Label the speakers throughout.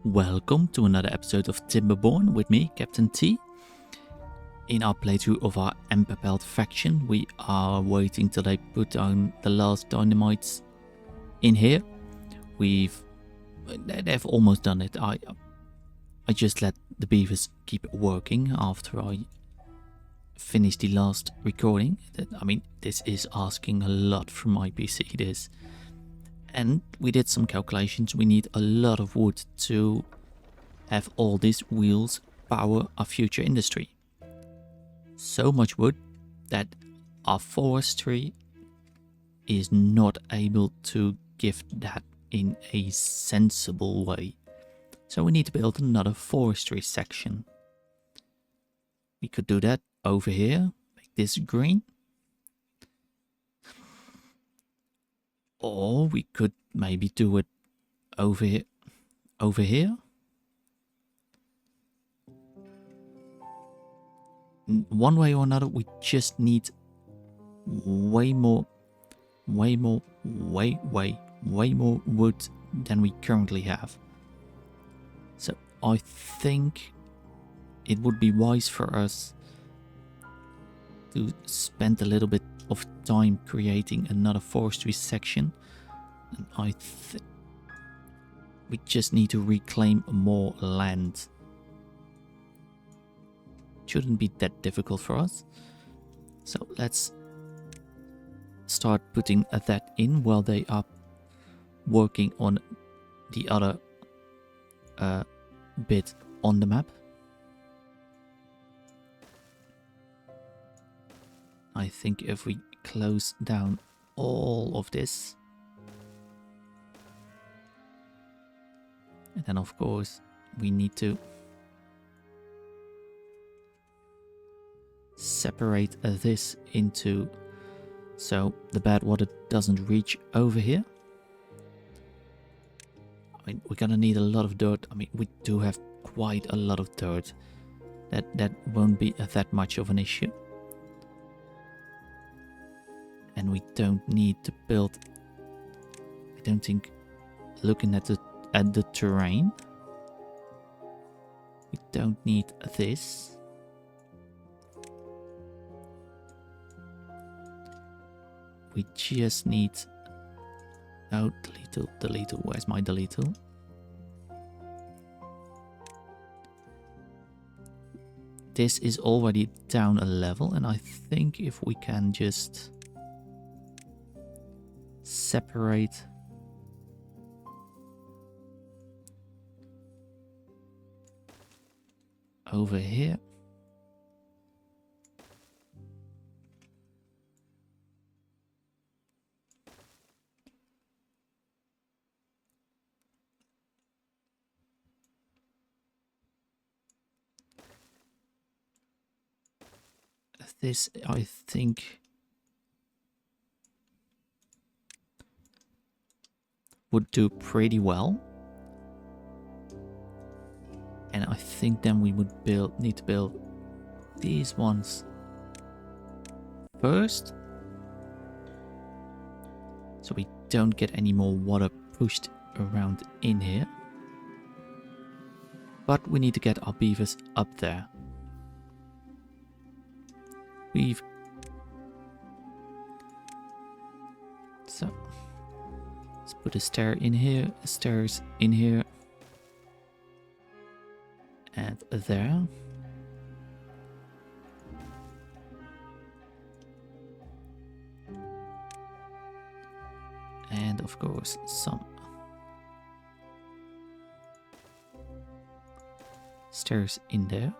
Speaker 1: Welcome to another episode of Timberborn with me, Captain T. In our playthrough of our Emberpelt faction, we are waiting till they put down the last dynamites in here. They've almost done it. I just let the beavers keep working after I finished the last recording. This is asking a lot from my PC, this. And we did some calculations. We need a lot of wood to have all these wheels power our future industry. So much wood that our forestry is not able to give that in a sensible way. So we need to build another forestry section. We could do that over here, make this green. Or we could maybe do it over here. One way or another, we just need way more wood than we currently have. So I think it would be wise for us to spend a little bit of time creating another forestry section, and we just need to reclaim more land. Shouldn't be that difficult for us, so let's start putting that in while they are working on the other bit on the map. I think if we close down all of this, and then of course we need to separate this into so the bad water doesn't reach over here. We're gonna need a lot of dirt. We do have quite a lot of dirt. That won't be that much of an issue. And we don't need to build, I don't think, looking at the terrain, we don't need this. We just need, oh, delete tool, where's my delete tool? This is already down a level, and I think if we can just separate over here. This, I think, would do pretty well, and I think then we would need to build these ones first, so we don't get any more water pushed around in here. But we need to get our beavers up there. So let's put a stair in here, stairs in here, and there. And of course some stairs in there.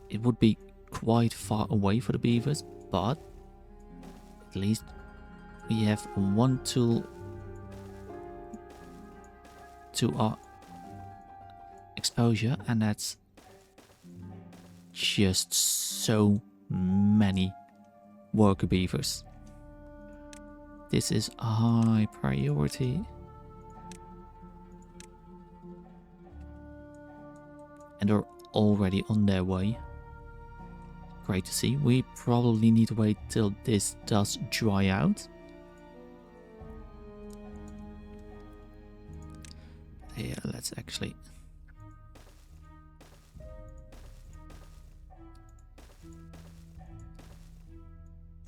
Speaker 1: It would be quite far away for the beavers, but at least we have one tool to our exposure, and that's just so many worker beavers. This is a high priority. And they're already on their way. great to see. We probably need to wait till this does dry out. Yeah, let's actually...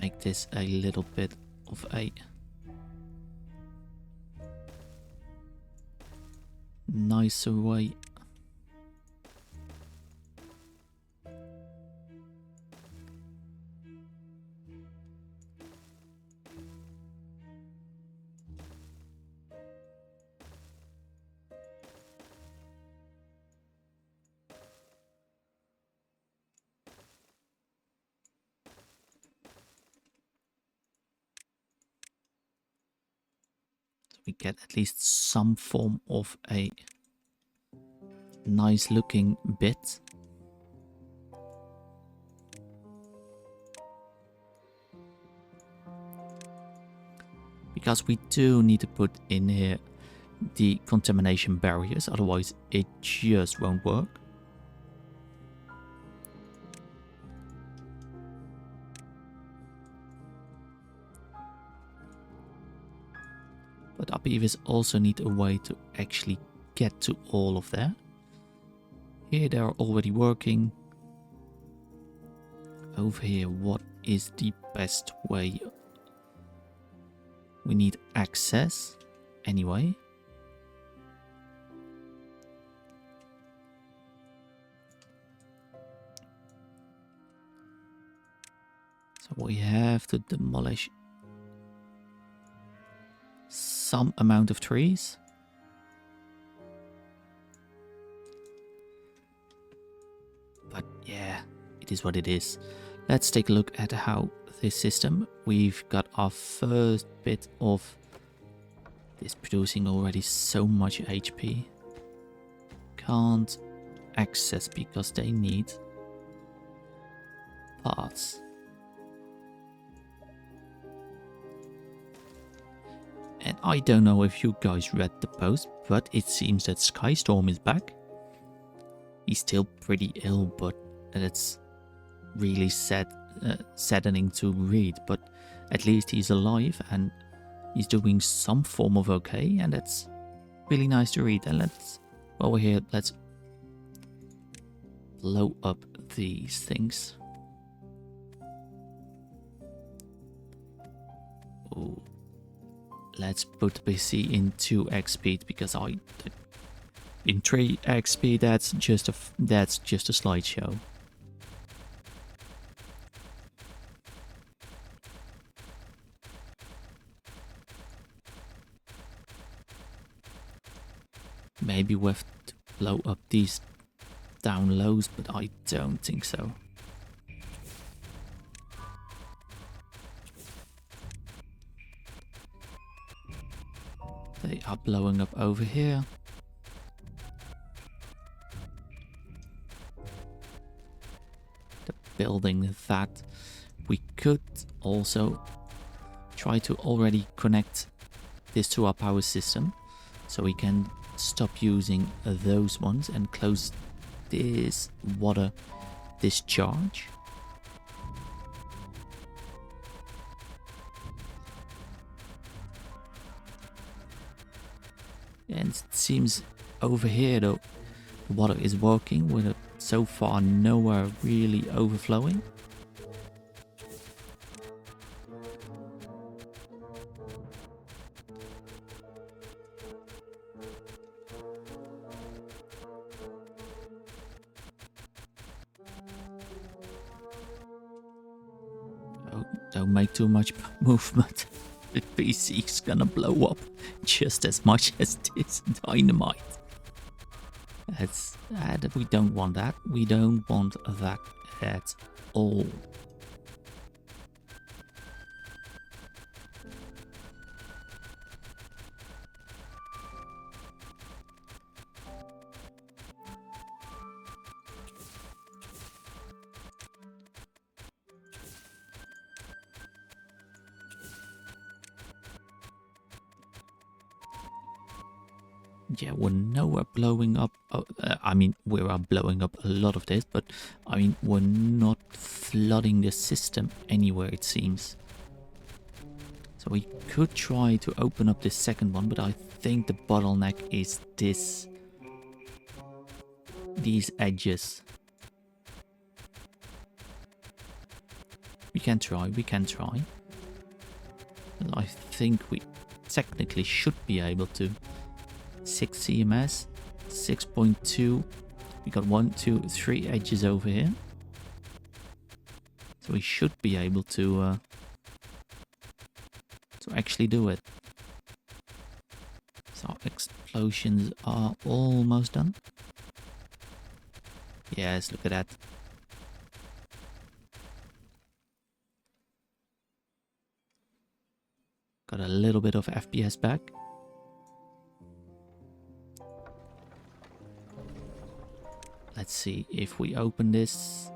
Speaker 1: make this a little bit of a nicer way. We get at least some form of a nice looking bit. Because we do need to put in here the contamination barriers, otherwise it just won't work. But our beavers also need a way to actually get to all of that. Here they are already working. Over here, what is the best way? We need access anyway. So we have to demolish some amount of trees. But yeah, it is what it is. Let's take a look at how this system. We've got our first bit of this producing already so much HP. Can't access because they need parts. And I don't know if you guys read the post, but it seems that Skystorm is back. He's still pretty ill, but it's really saddening to read. But at least he's alive and he's doing some form of okay, and that's really nice to read. And let's, while we're here, let's blow up these things. Oh. Let's put PC in 2x speed because in 3x speed that's just a slideshow. Maybe we have to blow up these down lows, but I don't think so. They are blowing up over here. The building that we could also try to already connect this to our power system, so we can stop using those ones and close this water discharge. And it seems over here though the water is working with it so far nowhere really overflowing. Oh, don't make too much movement. The PC is gonna blow up just as much as this dynamite. We don't want that. We don't want that at all. Yeah, we're nowhere blowing up. I mean, we are blowing up a lot of this, but I mean, we're not flooding the system anywhere, it seems. So we could try to open up this second one, but I think the bottleneck is these edges. We can try. I think we technically should be able to. 6 CMS, 6.2. We got 1, 2, 3 edges over here. So we should be able to actually do it. So explosions are almost done. Yes, look at that. Got a little bit of FPS back. Let's see if we open this.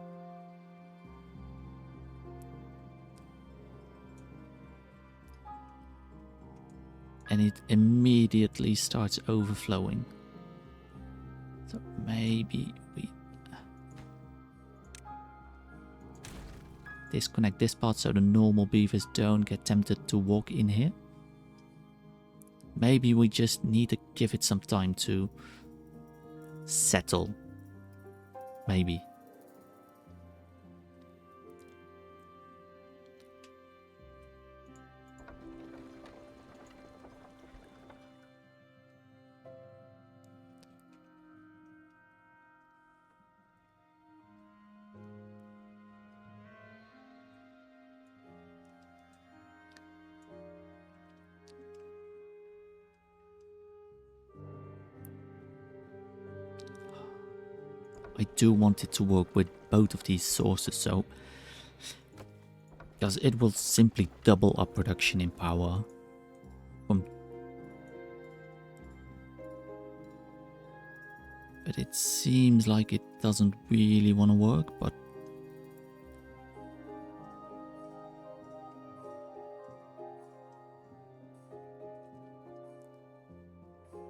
Speaker 1: And it immediately starts overflowing. So maybe we disconnect this part so the normal beavers don't get tempted to walk in here. Maybe we just need to give it some time to settle. Maybe. I do want it to work with both of these sources, so because it will simply double up production in power. But it seems like it doesn't really want to work, but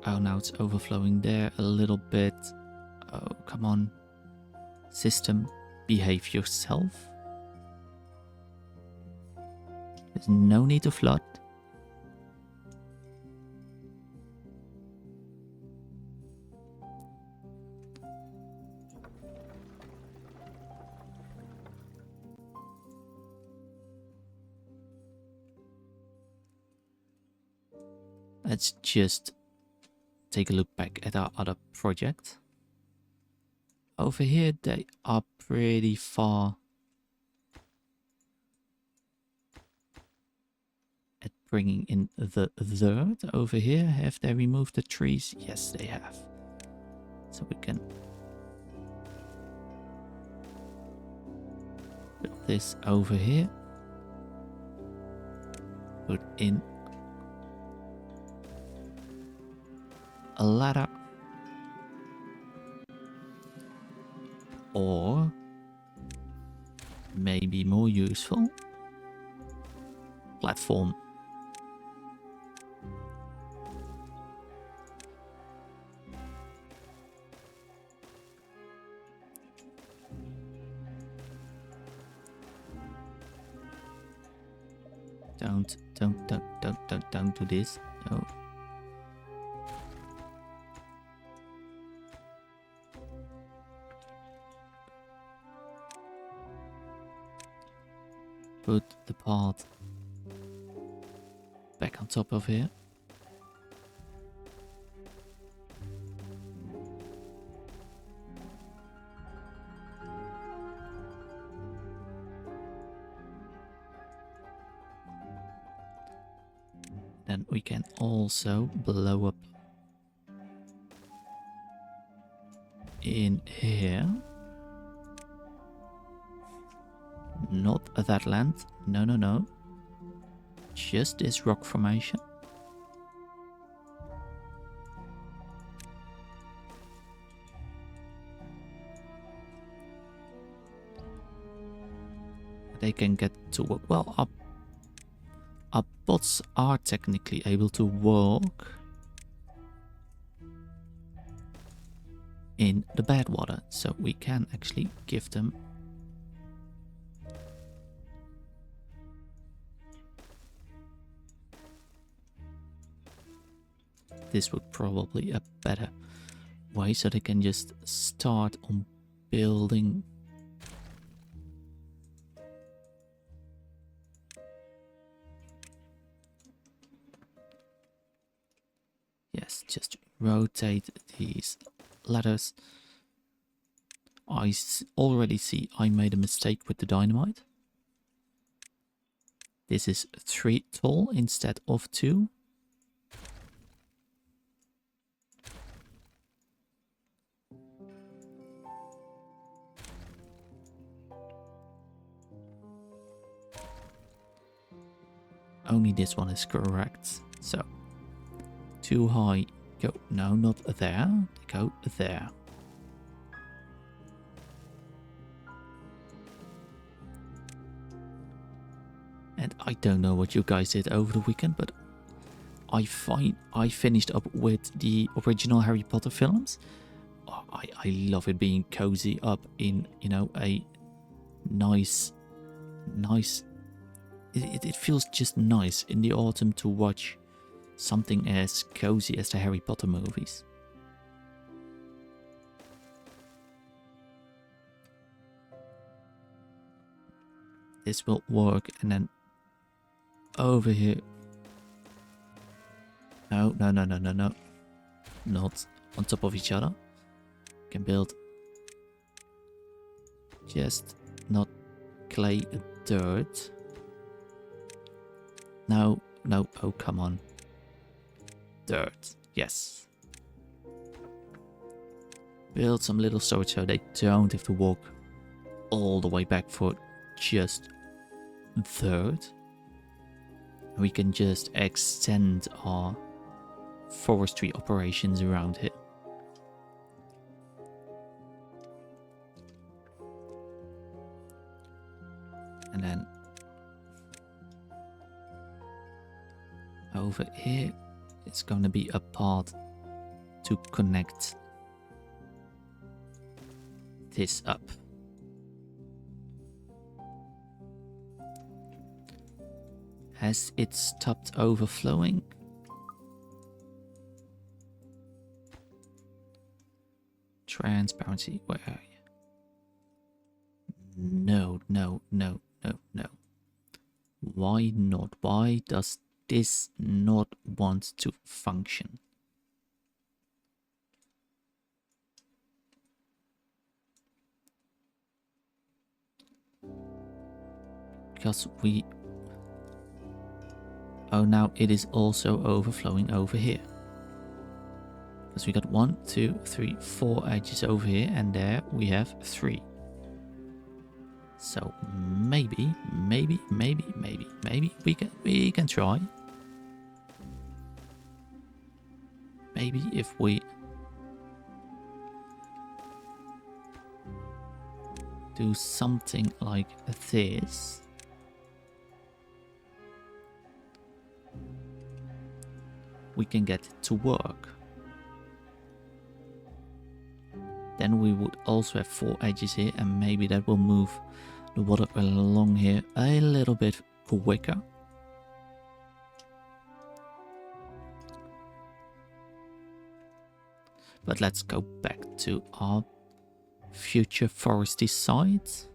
Speaker 1: oh, now it's overflowing there a little bit. Oh, come on. System, behave yourself. There's no need to flood. Let's just take a look back at our other project. Over here, they are pretty far at bringing in the dirt. Over here, have they removed the trees? Yes, they have. So we can put this over here. Put in a ladder. Or maybe more useful, platform. Don't do this. No. Put the part back on top of here. Then we can also blow up in here. Not that land. No. Just this rock formation. They can get to work. Well, our bots are technically able to walk in the bad water. So we can actually give them this would probably a better way, so they can just start on building. Yes, just rotate these ladders. I already see I made a mistake with the dynamite. This is 3 tall instead of 2. Only this one is correct. So, too high. Go. No, not there. Go there. And I don't know what you guys did over the weekend, but I finished up with the original Harry Potter films. Oh, I love it being cozy up in, you know, a nice. It feels just nice in the autumn to watch something as cozy as the Harry Potter movies. This will work, and then over here. No. Not on top of each other. Can build just not clay, dirt. No, oh come on. Dirt, yes. Build some little storage so they don't have to walk all the way back for just dirt. We can just extend our forestry operations around here. And then over here, it's going to be a path to connect this up. Has it stopped overflowing? Transparency, where are you? No. Why not? Why does this not want to function? Because we... Oh, now it is also overflowing over here. Because we got 1, 2, 3, 4 edges over here, and there we have 3. So maybe we can try. Maybe if we do something like this. We can get it to work. Then we would also have 4 edges here, and maybe that will move the water along here a little bit quicker. But let's go back to our future foresty sites.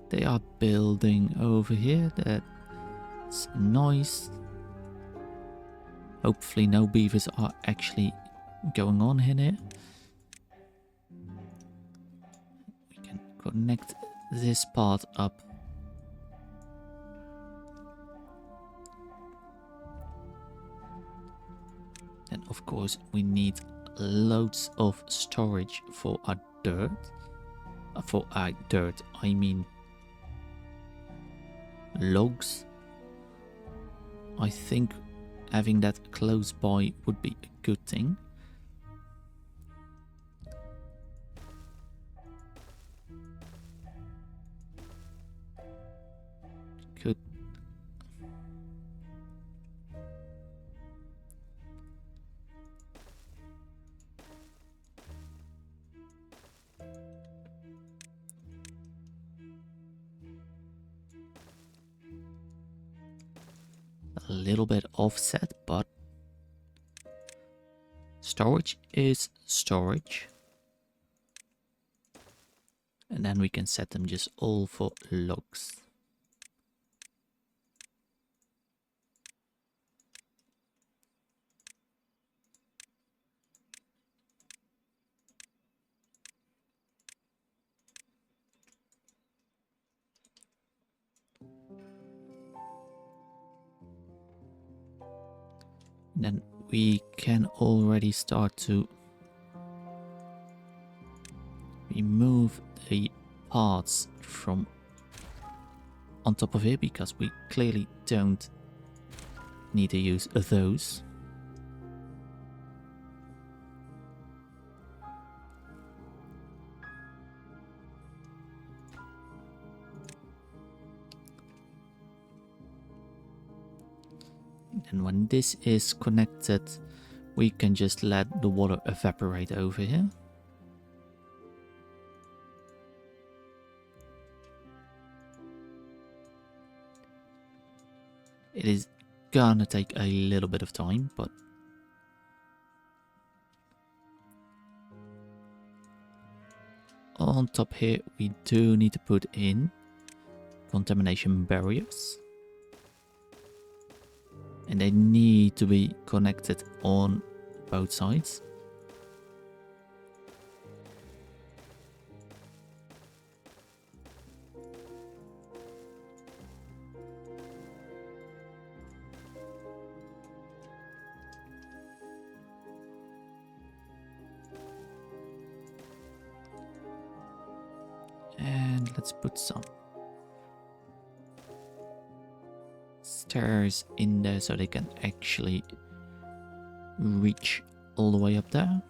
Speaker 1: They are building over here. That's nice. Hopefully no beavers are actually going on in here. We can connect this part up. And of course we need loads of storage for our dirt. For our dirt, I mean logs. I think having that close by would be a good thing. Good. a little bit offset, but storage is storage. And then we can set them just all for logs. Then we can already start to remove the parts from on top of it, because we clearly don't need to use those. And when this is connected, we can just let the water evaporate over here. It is gonna take a little bit of time, but on top here we do need to put in contamination barriers. And they need to be connected on both sides. And let's put some stairs in there so they can actually reach all the way up there.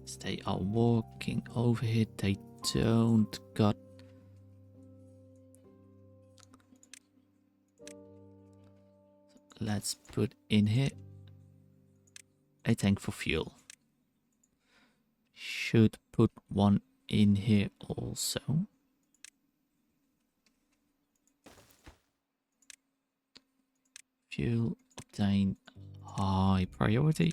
Speaker 1: As they are walking over here, they don't got let's put in here a tank for fuel. Should put one in here also. Fuel obtain high priority.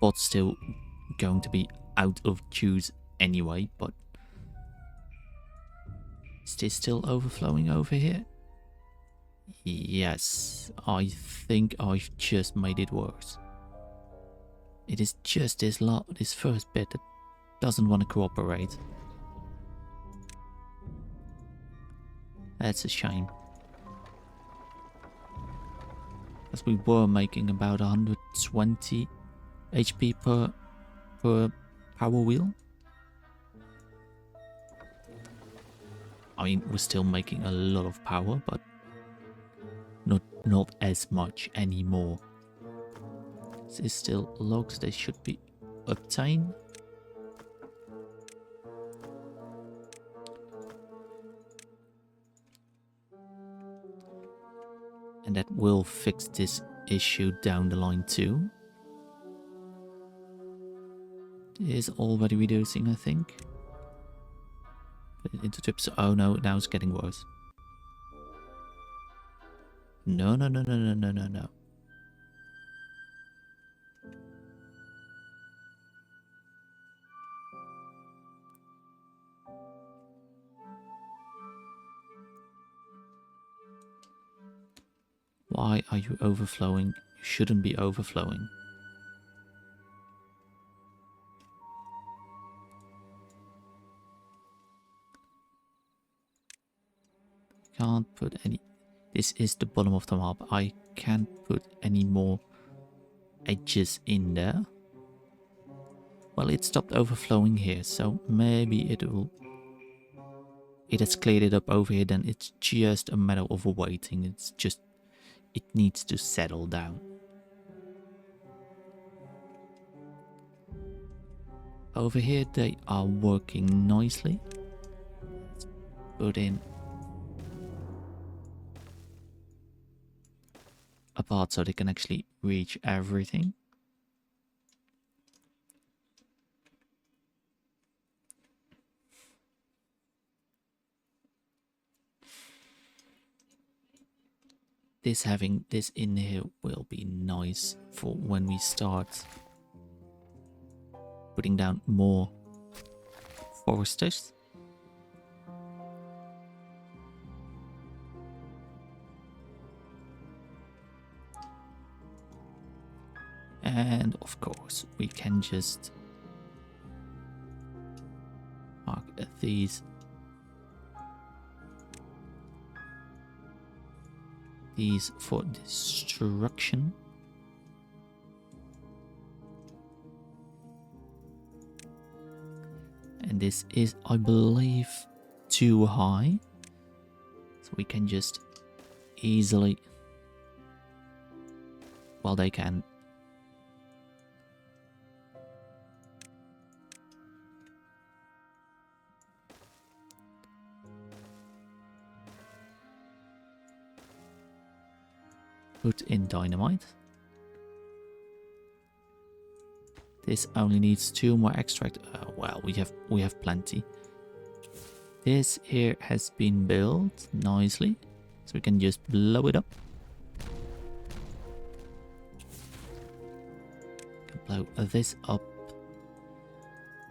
Speaker 1: But still going to be out of juice anyway, but is this still overflowing over here? Yes, I think I've just made it worse. It is just this first bit that doesn't want to cooperate. That's a shame. As we were making about 120 HP per power wheel. I mean, we're still making a lot of power, but not as much anymore. This is still logs, they should be obtained. And that will fix this issue down the line too. It is already reducing, I think. Put it into trips. Oh no, now it's getting worse. No. Why are you overflowing? You shouldn't be overflowing. Can't put any. This is the bottom of the map. I can't put any more edges in there. Well, it stopped overflowing here, so maybe it will. It has cleared it up over here, then it's just a matter of waiting. It's just, it needs to settle down. Over here they are working nicely. Let's put in apart so they can actually reach everything. Having this in here will be nice for when we start putting down more foresters. And of course we can just mark these for destruction. And this is, I believe, too high. So we can just easily, well, they can. Put in dynamite. This only needs 2 more extract. Well, we have plenty. This here has been built nicely, so we can just blow it up. Can blow this up.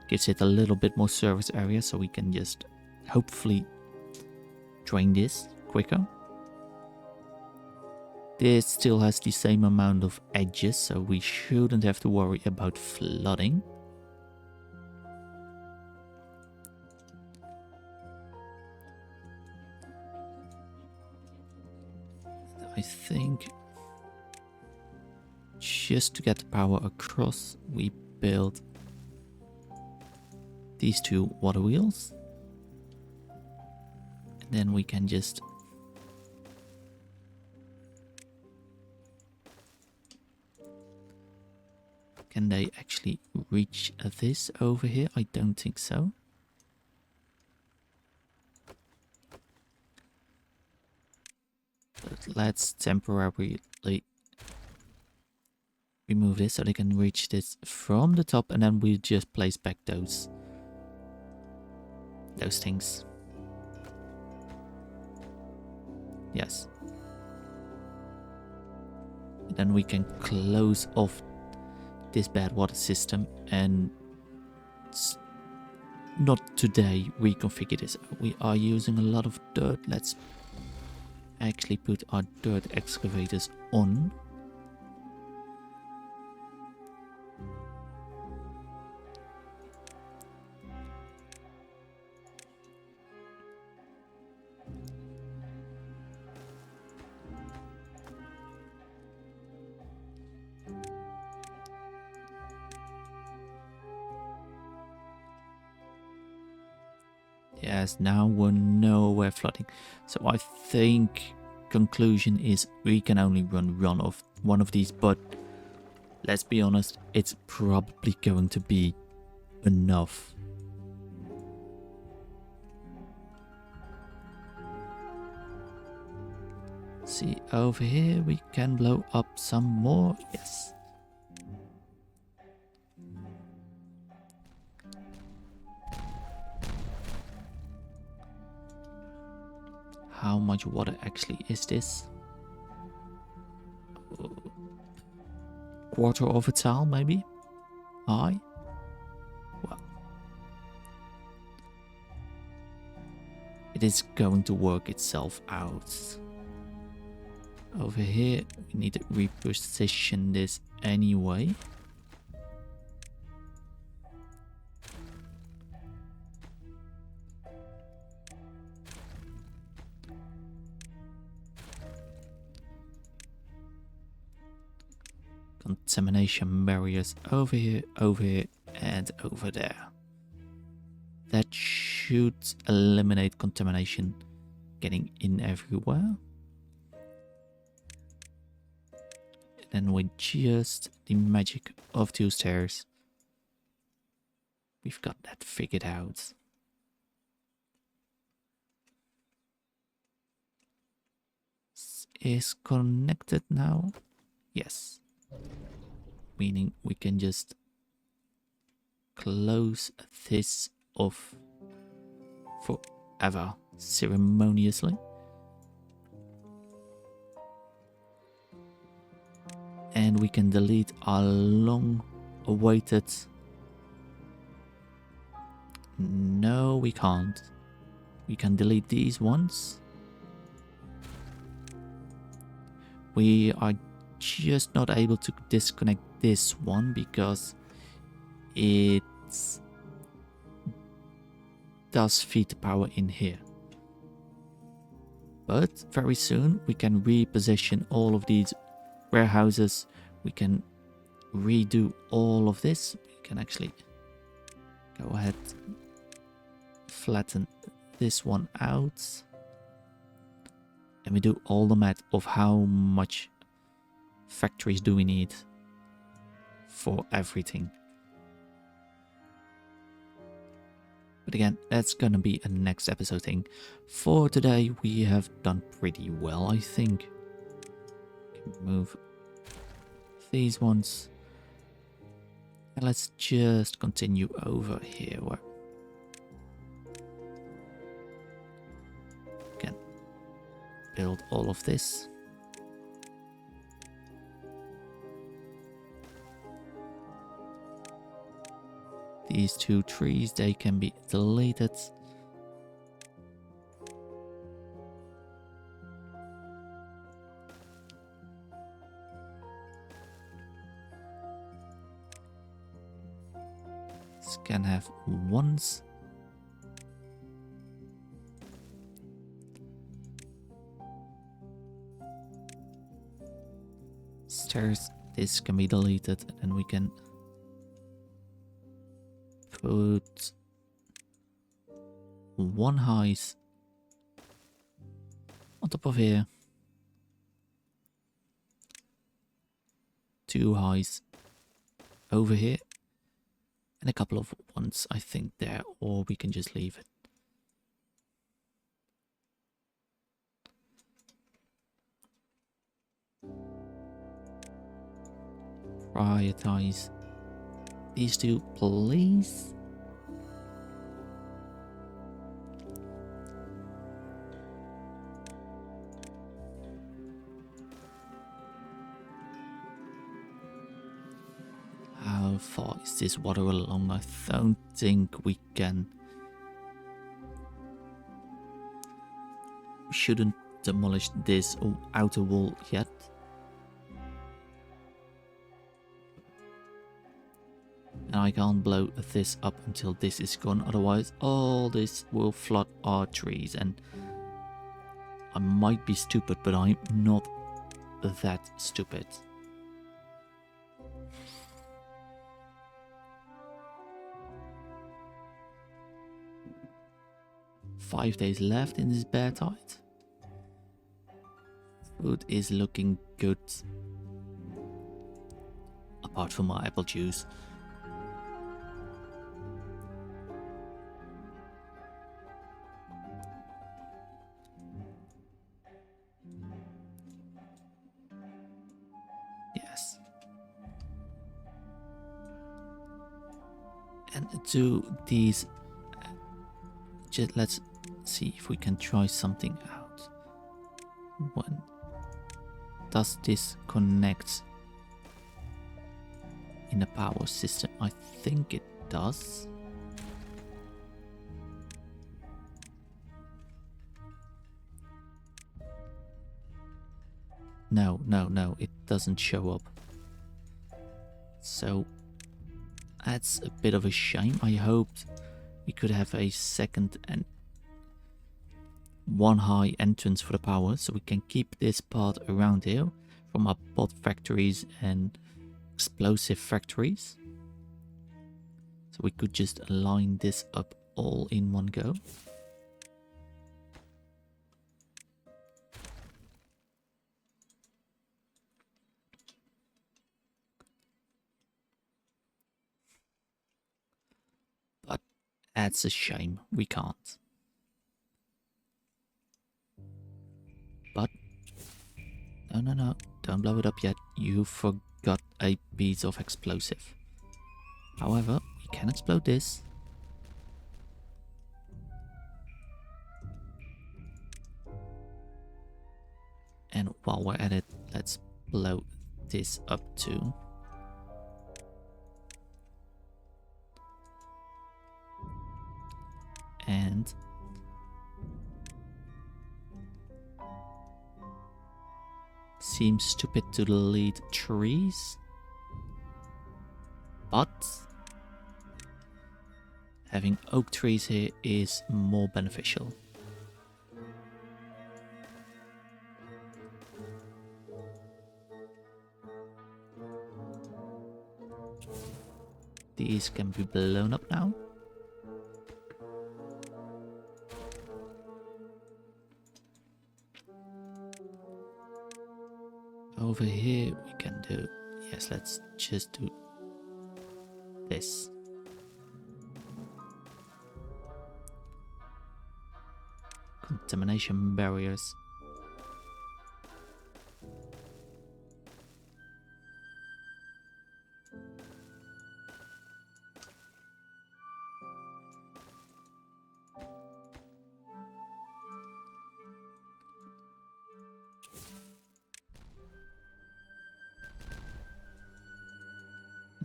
Speaker 1: Gives it a little bit more surface area, so we can just hopefully drain this quicker. This still has the same amount of edges, so we shouldn't have to worry about flooding. I think just to get the power across, we build these 2 water wheels. And then we can just can they actually reach this over here? I don't think so. But let's temporarily remove this so they can reach this from the top, and then we just place back those things. Yes. And then we can close off this bad water system and not today reconfigure this. We are using a lot of dirt. Let's actually put our dirt excavators on. Yes, now we know we're flooding. So I think conclusion is we can only run one of these, but let's be honest, it's probably going to be enough. See, over here we can blow up some more. Yes. How much water actually is this? Quarter of a tile, maybe? High? Well, it is going to work itself out. Over here, we need to reposition this anyway. Contamination barriers over here, and over there. That should eliminate contamination getting in everywhere. And with just the magic of 2 stairs, we've got that figured out. This is connected now. Yes. Meaning we can just close this off forever, ceremoniously. And we can delete our long-awaited... No, we can't. We can delete these ones. We are just not able to disconnect this one because it does feed the power in here. But very soon we can reposition all of these warehouses. We can redo all of this. We can actually go ahead, flatten this one out, and we do all the math of how much factories do we need for everything. But again, that's gonna be a next episode thing. For today, we have done pretty well, I think. Move these ones. And let's just continue over here where we can build all of this. These two trees, they can be deleted. This can have ones. Stairs, this can be deleted, and then we can put one highs on top of here, two highs over here, and a couple of ones, I think, there, or we can just leave it. Prioritize these two, please. How far is this water along? I don't think we can. We shouldn't demolish this outer wall yet. And I can't blow this up until this is gone, otherwise all this will flood our trees. And I might be stupid, but I'm not that stupid. Five days left in this bear tide. Food is looking good. Apart from my apple juice. Yes. And to these, just let's see if we can try something out. When does this connect in the power system? I think it does. No, it doesn't show up. So that's a bit of a shame. I hoped we could have a second and one high entrance for the power, so we can keep this part around here from our bot factories and explosive factories. So we could just line this up all in one go. But that's a shame, we can't. But no, don't blow it up yet. You forgot a piece of explosive. However, we can explode this. And while we're at it, let's blow this up too. And seems stupid to delete trees, but having oak trees here is more beneficial. These can be blown up now. Over here we can do, yes, let's just do this. Contamination barriers.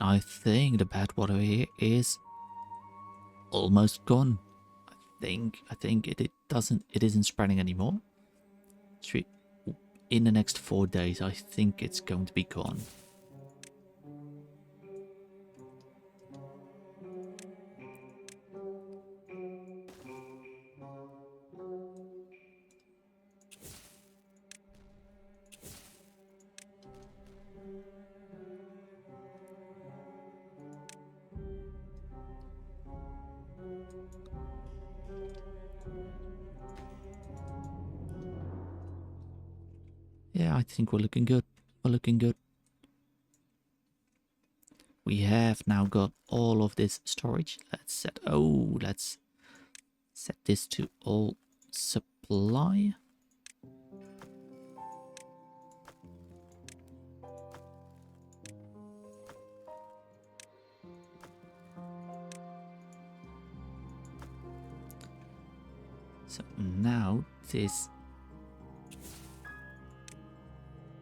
Speaker 1: I think the bad water here is almost gone. I think it isn't spreading anymore. In the next 4 days, I think it's going to be gone. Yeah, I think we're looking good. We're looking good. We have now got all of this storage. Let's set this to all supply. So now this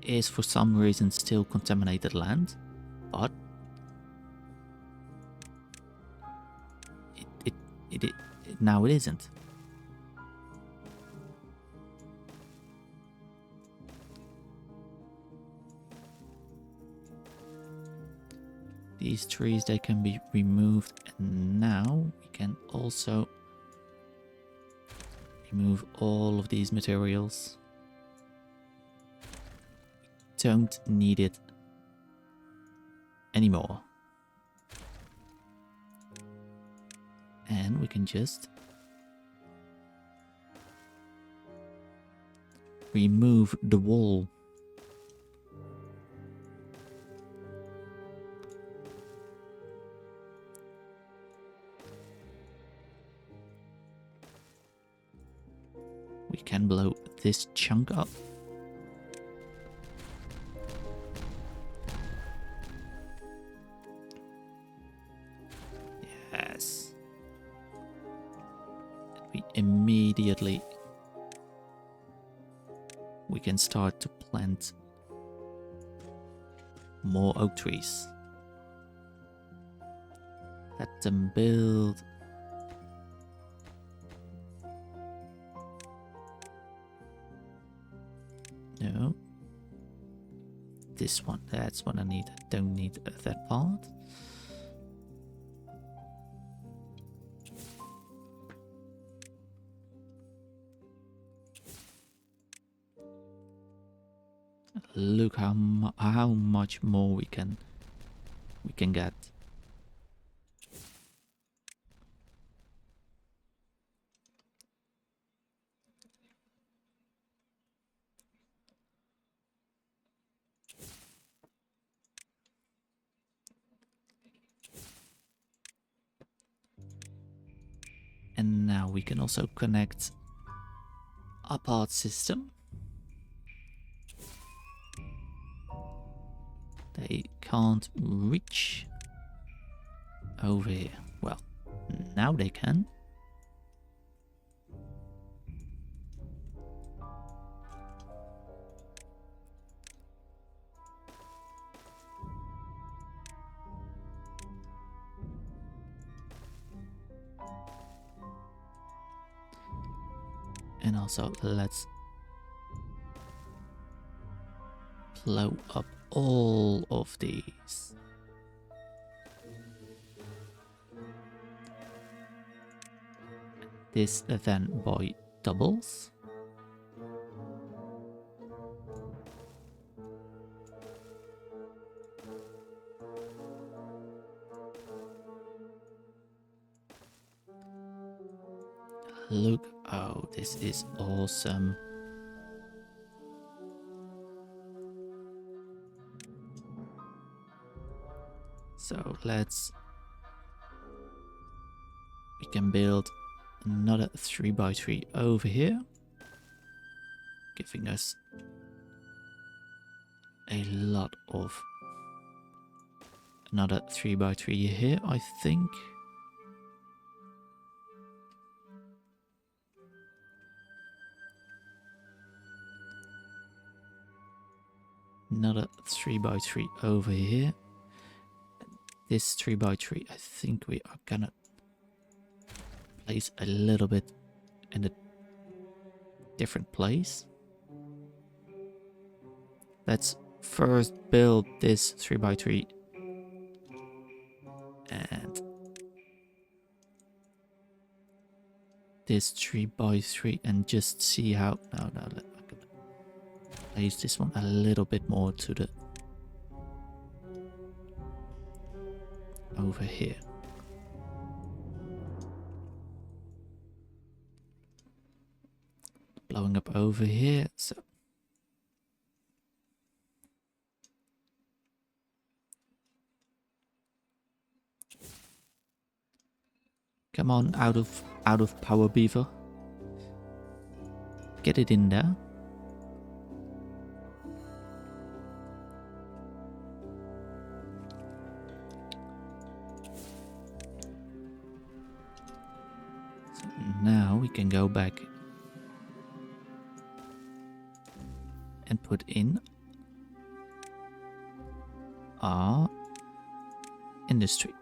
Speaker 1: is for some reason still contaminated land, but now it isn't. These trees, they can be removed, and now we can also remove all of these materials. Don't need it anymore. And we can just remove the wall. We can blow this chunk up. Yes. We immediately we can start to plant more oak trees. Let them build. No. This one, that's what I need. I don't need that part. Look how much more we can get. And now we can also connect our part system. can't reach over here. Well, now they can. And also let's blow up all of these. This then by doubles. Look, oh, this is awesome. So we can build another 3x3 over here, giving us a lot of another 3x3 here, I think. Another 3x3 over here. This 3x3, I think we are gonna place a little bit in a different place. Let's first build this 3x3 and this 3x3 and just see how. No, I'm gonna place this one a little bit more to the over here. Blowing up over here, so come on, out of power, Beaver. Get it in there. So now we can go back and put in our industry.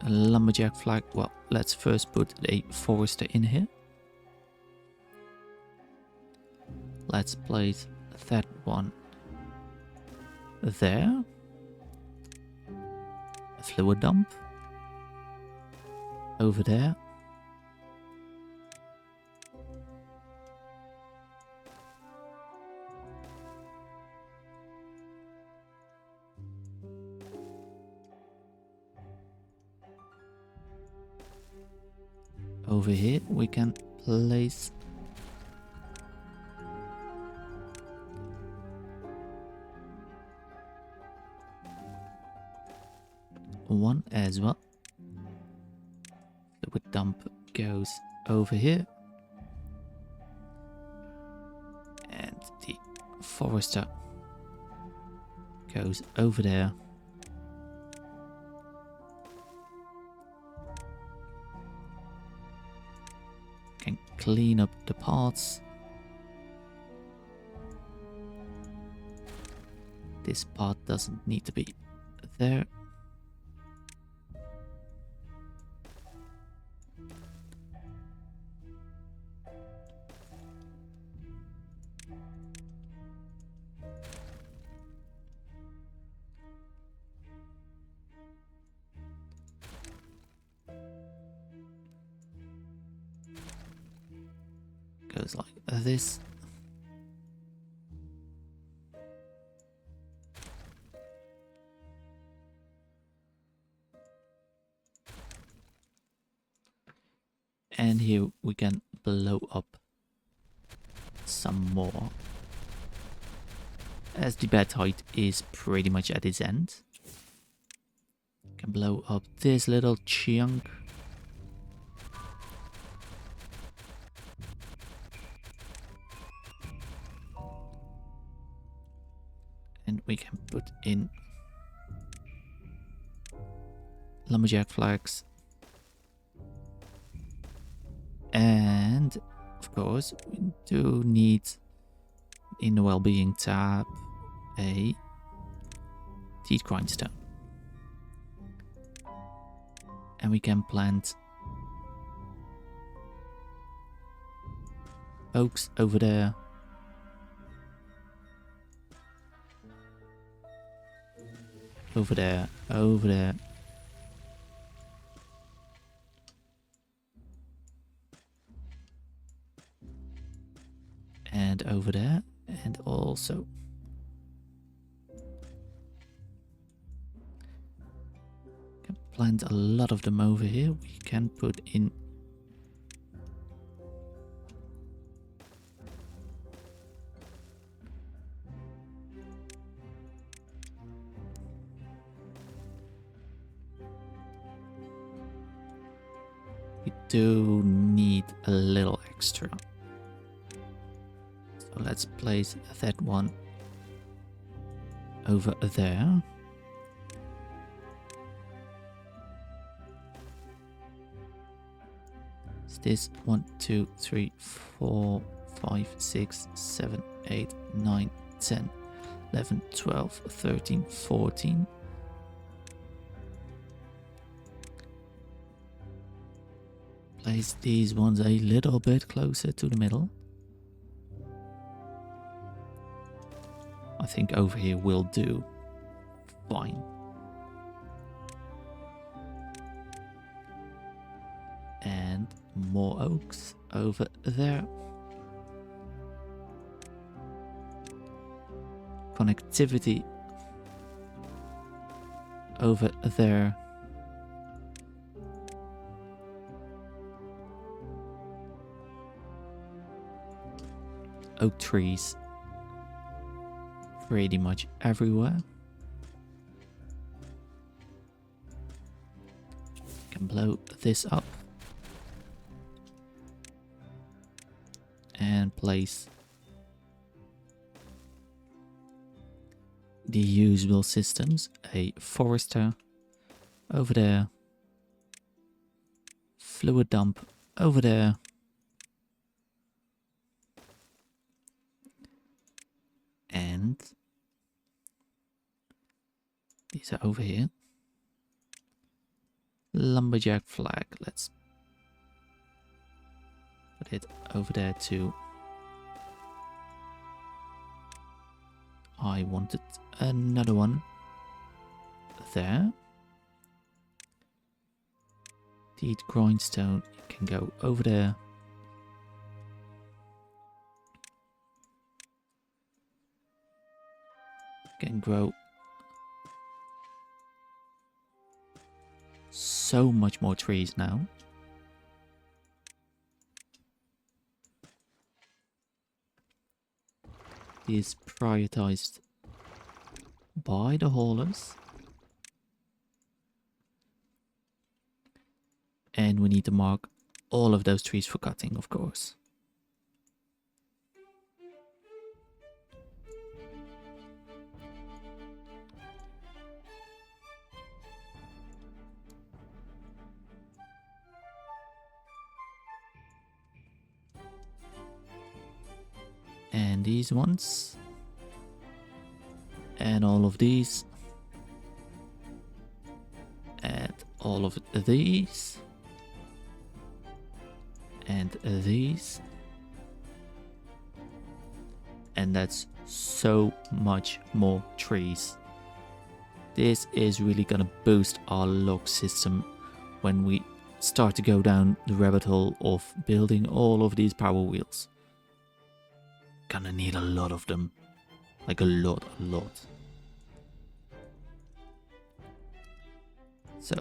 Speaker 1: A lumberjack flag. Well, let's first put a forester in here. Let's place that one there. A fluid dump over there. Over here we can place one as well. The wood dump goes over here. And the forester goes over there. Can clean up the parts. This part doesn't need to be there. Goes like this. And here we can blow up some more, as the bed height is pretty much at its end. Can blow up this little chunk. And we can put in lumberjack flags. And of course we do need in the well-being tab a teeth grindstone. And we can plant oaks over there. Over there, over there. And over there, and also can plant a lot of them over here. We can put in we do need a little extra. So let's place that one over there. Is this 1, 2, 3, 4, 5, 6, 7, 8, 9, 10, 11, 12, 13, 14. Place these ones a little bit closer to the middle. I think over here will do fine. And more oaks over there. Connectivity over there. Oak trees pretty much everywhere. Can blow this up and place the usual systems. A forester over there, fluid dump over there, and these are over here. Lumberjack flag, let's put it over there too. I wanted another one there. Teeth grindstone can go over there. Can grow so much more trees now. Is prioritized by the haulers. And we need to mark all of those trees for cutting, of course. And these ones. And all of these. And all of these. And these. And that's so much more trees. This is really gonna boost our log system when we start to go down the rabbit hole of building all of these power wheels. Gonna need a lot of them. Like a lot. So,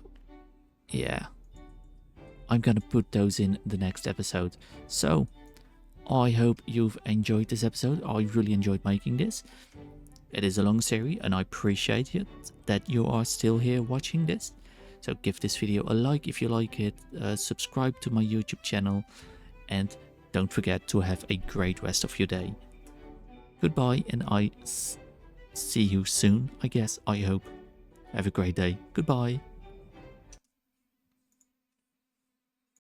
Speaker 1: yeah. I'm gonna put those in the next episode. So, I hope you've enjoyed this episode. I really enjoyed making this. It is a long series and I appreciate it that you are still here watching this. So give this video a like if you like it. Subscribe to my YouTube channel. And don't forget to have a great rest of your day. Goodbye, and I see you soon, I guess, I hope. Have a great day. Goodbye.